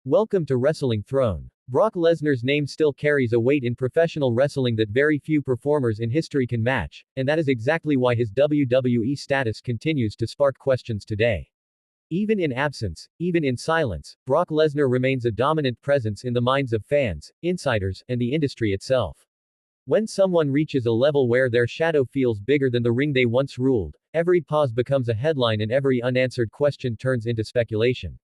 Welcome to Wrestling Throne. Brock Lesnar's name still carries a weight in professional wrestling that very few performers in history can match, and that is exactly why his WWE status continues to spark questions today. Even in absence, even in silence, Brock Lesnar remains a dominant presence in the minds of fans, insiders, and the industry itself. When someone reaches a level where their shadow feels bigger than the ring they once ruled, every pause becomes a headline and every unanswered question turns into speculation.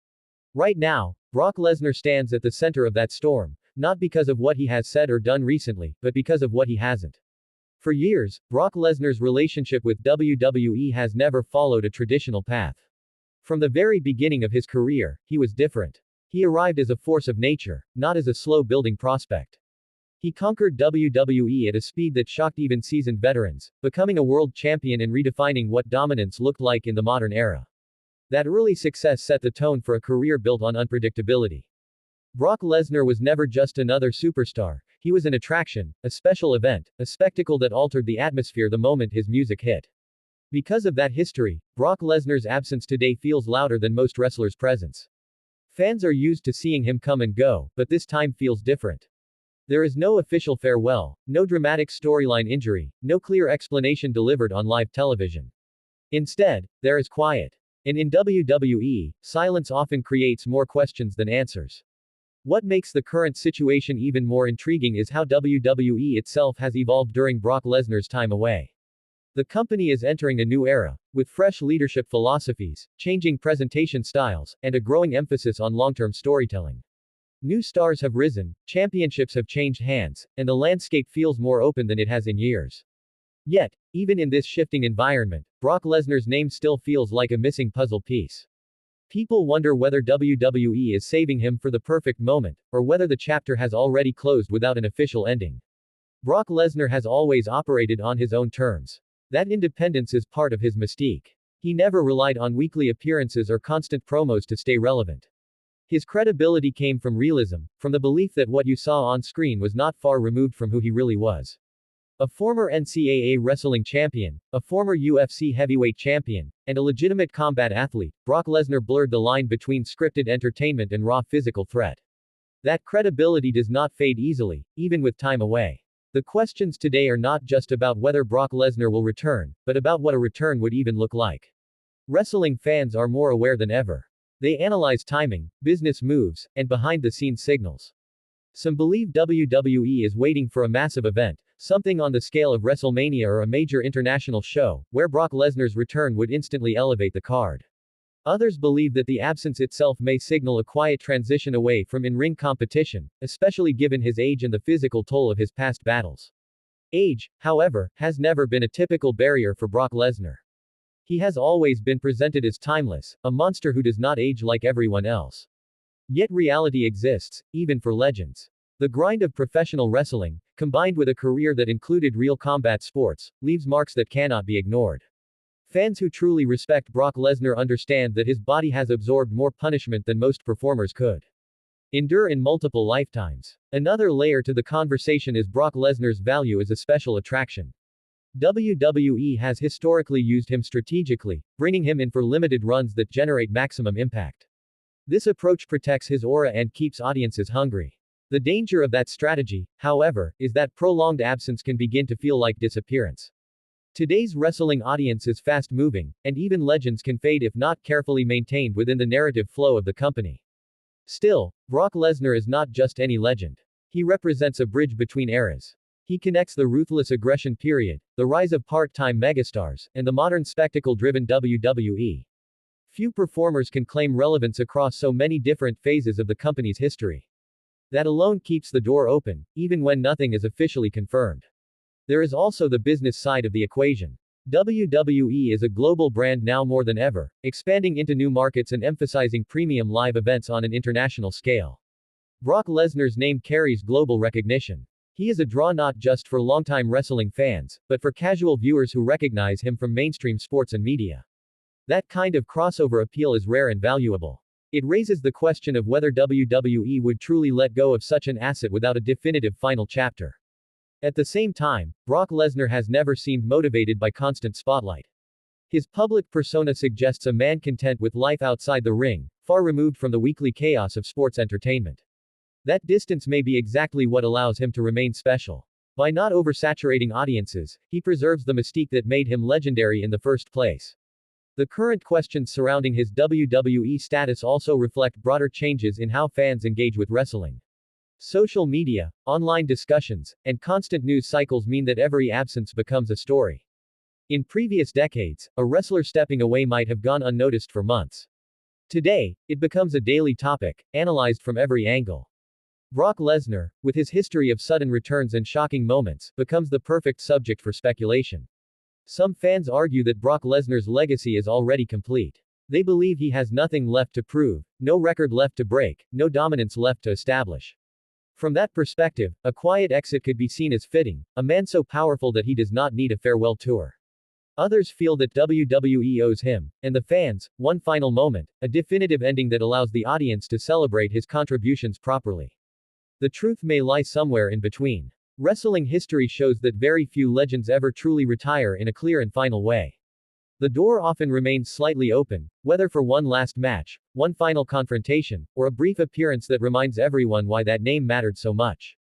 Right now, Brock Lesnar stands at the center of that storm, not because of what he has said or done recently, but because of what he hasn't. For years, Brock Lesnar's relationship with WWE has never followed a traditional path. From the very beginning of his career, he was different. He arrived as a force of nature, not as a slow-building prospect. He conquered WWE at a speed that shocked even seasoned veterans, becoming a world champion and redefining what dominance looked like in the modern era. That early success set the tone for a career built on unpredictability. Brock Lesnar was never just another superstar, he was an attraction, a special event, a spectacle that altered the atmosphere the moment his music hit. Because of that history, Brock Lesnar's absence today feels louder than most wrestlers' presence. Fans are used to seeing him come and go, but this time feels different. There is no official farewell, no dramatic storyline injury, no clear explanation delivered on live television. Instead, there is quiet. And in WWE, silence often creates more questions than answers. What makes the current situation even more intriguing is how WWE itself has evolved during Brock Lesnar's time away. The company is entering a new era, with fresh leadership philosophies, changing presentation styles, and a growing emphasis on long-term storytelling. New stars have risen, championships have changed hands, and the landscape feels more open than it has in years. Yet, even in this shifting environment, Brock Lesnar's name still feels like a missing puzzle piece. People wonder whether WWE is saving him for the perfect moment, or whether the chapter has already closed without an official ending. Brock Lesnar has always operated on his own terms. That independence is part of his mystique. He never relied on weekly appearances or constant promos to stay relevant. His credibility came from realism, from the belief that what you saw on screen was not far removed from who he really was. A former NCAA wrestling champion, a former UFC heavyweight champion, and a legitimate combat athlete, Brock Lesnar blurred the line between scripted entertainment and raw physical threat. That credibility does not fade easily, even with time away. The questions today are not just about whether Brock Lesnar will return, but about what a return would even look like. Wrestling fans are more aware than ever. They analyze timing, business moves, and behind-the-scenes signals. Some believe WWE is waiting for a massive event, something on the scale of WrestleMania or a major international show, where Brock Lesnar's return would instantly elevate the card. Others believe that the absence itself may signal a quiet transition away from in-ring competition, especially given his age and the physical toll of his past battles. Age, however, has never been a typical barrier for Brock Lesnar. He has always been presented as timeless, a monster who does not age like everyone else. Yet reality exists, even for legends. The grind of professional wrestling, combined with a career that included real combat sports, leaves marks that cannot be ignored. Fans who truly respect Brock Lesnar understand that his body has absorbed more punishment than most performers could endure in multiple lifetimes. Another layer to the conversation is Brock Lesnar's value as a special attraction. WWE has historically used him strategically, bringing him in for limited runs that generate maximum impact. This approach protects his aura and keeps audiences hungry. The danger of that strategy, however, is that prolonged absence can begin to feel like disappearance. Today's wrestling audience is fast-moving, and even legends can fade if not carefully maintained within the narrative flow of the company. Still, Brock Lesnar is not just any legend. He represents a bridge between eras. He connects the ruthless aggression period, the rise of part-time megastars, and the modern spectacle-driven WWE. Few performers can claim relevance across so many different phases of the company's history. That alone keeps the door open, even when nothing is officially confirmed. There is also the business side of the equation. WWE is a global brand now more than ever, expanding into new markets and emphasizing premium live events on an international scale. Brock Lesnar's name carries global recognition. He is a draw not just for longtime wrestling fans, but for casual viewers who recognize him from mainstream sports and media. That kind of crossover appeal is rare and valuable. It raises the question of whether WWE would truly let go of such an asset without a definitive final chapter. At the same time, Brock Lesnar has never seemed motivated by constant spotlight. His public persona suggests a man content with life outside the ring, far removed from the weekly chaos of sports entertainment. That distance may be exactly what allows him to remain special. By not oversaturating audiences, he preserves the mystique that made him legendary in the first place. The current questions surrounding his WWE status also reflect broader changes in how fans engage with wrestling. Social media, online discussions, and constant news cycles mean that every absence becomes a story. In previous decades, a wrestler stepping away might have gone unnoticed for months. Today, it becomes a daily topic, analyzed from every angle. Brock Lesnar, with his history of sudden returns and shocking moments, becomes the perfect subject for speculation. Some fans argue that Brock Lesnar's legacy is already complete. They believe he has nothing left to prove, no record left to break, no dominance left to establish. From that perspective, a quiet exit could be seen as fitting, a man so powerful that he does not need a farewell tour. Others feel that WWE owes him, and the fans, one final moment, a definitive ending that allows the audience to celebrate his contributions properly. The truth may lie somewhere in between. Wrestling history shows that very few legends ever truly retire in a clear and final way. The door often remains slightly open, whether for one last match, one final confrontation, or a brief appearance that reminds everyone why that name mattered so much.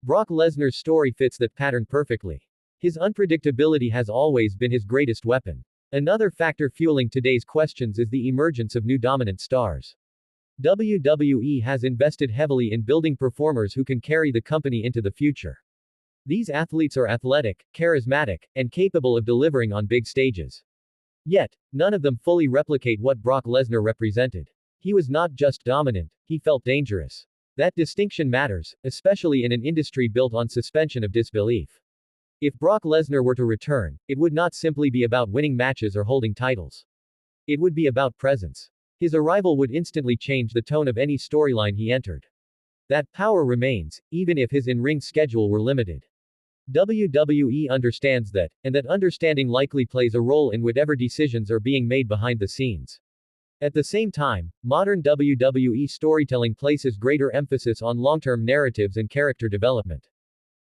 Brock Lesnar's story fits that pattern perfectly. His unpredictability has always been his greatest weapon. Another factor fueling today's questions is the emergence of new dominant stars. WWE has invested heavily in building performers who can carry the company into the future. These athletes are athletic, charismatic, and capable of delivering on big stages. Yet, none of them fully replicate what Brock Lesnar represented. He was not just dominant, he felt dangerous. That distinction matters, especially in an industry built on suspension of disbelief. If Brock Lesnar were to return, it would not simply be about winning matches or holding titles. It would be about presence. His arrival would instantly change the tone of any storyline he entered. That power remains, even if his in-ring schedule were limited. WWE understands that, and that understanding likely plays a role in whatever decisions are being made behind the scenes. At the same time, modern WWE storytelling places greater emphasis on long-term narratives and character development.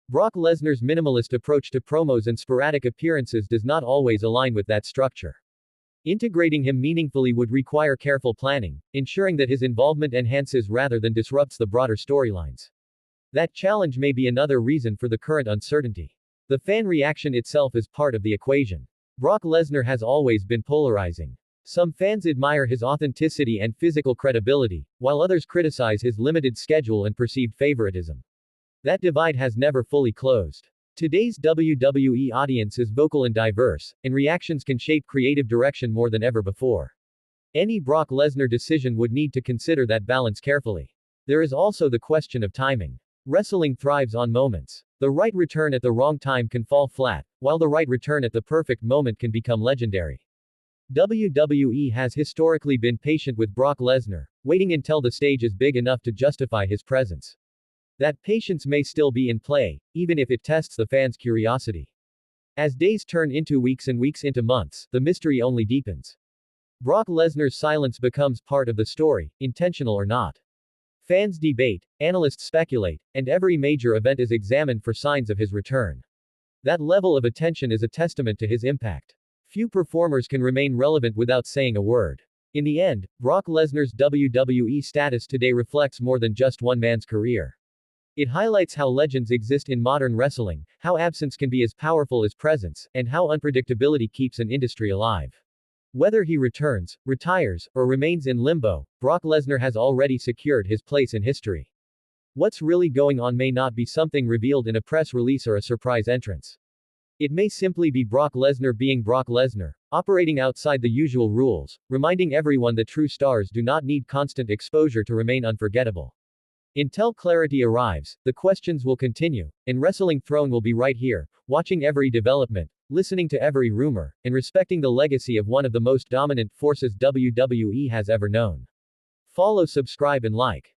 Brock Lesnar's minimalist approach to promos and sporadic appearances does not always align with that structure. Integrating him meaningfully would require careful planning, ensuring that his involvement enhances rather than disrupts the broader storylines. That challenge may be another reason for the current uncertainty. The fan reaction itself is part of the equation. Brock Lesnar has always been polarizing. Some fans admire his authenticity and physical credibility, while others criticize his limited schedule and perceived favoritism. That divide has never fully closed. Today's WWE audience is vocal and diverse, and reactions can shape creative direction more than ever before. Any Brock Lesnar decision would need to consider that balance carefully. There is also the question of timing. Wrestling thrives on moments. The right return at the wrong time can fall flat, while the right return at the perfect moment can become legendary. WWE has historically been patient with Brock Lesnar, waiting until the stage is big enough to justify his presence. That patience may still be in play, even if it tests the fans' curiosity. As days turn into weeks and weeks into months, the mystery only deepens. Brock Lesnar's silence becomes part of the story, intentional or not. Fans debate, analysts speculate, and every major event is examined for signs of his return. That level of attention is a testament to his impact. Few performers can remain relevant without saying a word. In the end, Brock Lesnar's WWE status today reflects more than just one man's career. It highlights how legends exist in modern wrestling, how absence can be as powerful as presence, and how unpredictability keeps an industry alive. Whether he returns, retires, or remains in limbo, Brock Lesnar has already secured his place in history. What's really going on may not be something revealed in a press release or a surprise entrance. It may simply be Brock Lesnar being Brock Lesnar, operating outside the usual rules, reminding everyone that true stars do not need constant exposure to remain unforgettable. Until clarity arrives, the questions will continue, and Wrestling Throne will be right here, watching every development, listening to every rumor, and respecting the legacy of one of the most dominant forces WWE has ever known. Follow, subscribe, and like.